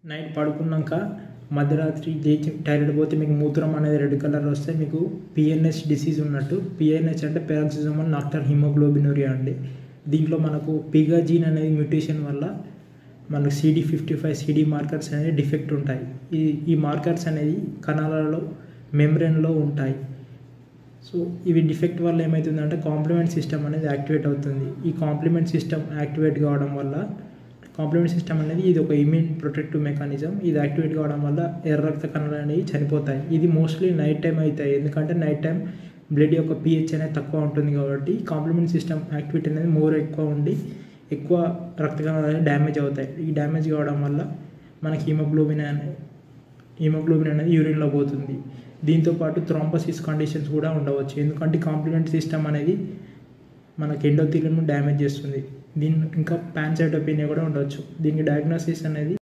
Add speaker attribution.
Speaker 1: Night పడుకున్నాక మధ్యరాత్రి లేచి toilet పోతే మీకు మూత్రం అనేది రెడ్ కలర్ వస్తే మీకు పిఎన్ఎస్ డిసీజ్ ఉన్నట్టు. పిఎన్హెచ్ అంటే పెరాక్సిజోమల్ నాక్టర్నల్ హిమోగ్లోబినూరియా అండి. దీంట్లో మనకు పిగా జీన్ అనేది మ్యూటేషన్ వల్ల మనకు CD55 CD మార్కర్స్ అనేది డిఫెక్ట్ ఉంటాయి. ఈ మార్కర్స్ అనేది కణాలలో మెమ్బ్రేన్లో ఉంటాయి. సో ఇవి డిఫెక్ట్ వల్ల ఏమవుతుందంటే కాంప్లిమెంట్ సిస్టమ్ అనేది యాక్టివేట్ అవుతుంది. ఈ కాంప్లిమెంట్ సిస్టమ్ యాక్టివేట్ కావడం వల్ల కాంప్లిమెంట్ సిస్టమ్ అనేది ఇది ఒక ఇమ్యూన్ ప్రొటెక్టివ్ మెకానిజం. ఇది యాక్టివేట్ కావడం వల్ల ఎర్ర రక్త కణాలు అనేవి చనిపోతాయి. ఇది మోస్ట్లీ నైట్ టైం అవుతాయి, ఎందుకంటే నైట్ టైం బ్లడ్ యొక్క pH అనేది తక్కువ ఉంటుంది కాబట్టి కాంప్లిమెంట్ సిస్టమ్ యాక్టివిటీ అనేది ఎక్కువ ఉండి ఎక్కువ రక్త కణాలు అనేవి డ్యామేజ్ అవుతాయి. ఈ డ్యామేజ్ కావడం వల్ల మనకి హిమోగ్లోబిన్ అనేది యూరిన్లో పోతుంది. దీంతోపాటు థ్రాంబోసిస్ కండిషన్స్ కూడా ఉండవచ్చు, ఎందుకంటే కాంప్లిమెంట్ సిస్టమ్ అనేది మనకి ఎండోథీలియం డ్యామేజ్ చేస్తుంది. దీన్ని ఇంకా పాన్సైటోపెనియా కూడా ఉండవచ్చు. దీనికి డయాగ్నోసిస్ అనేది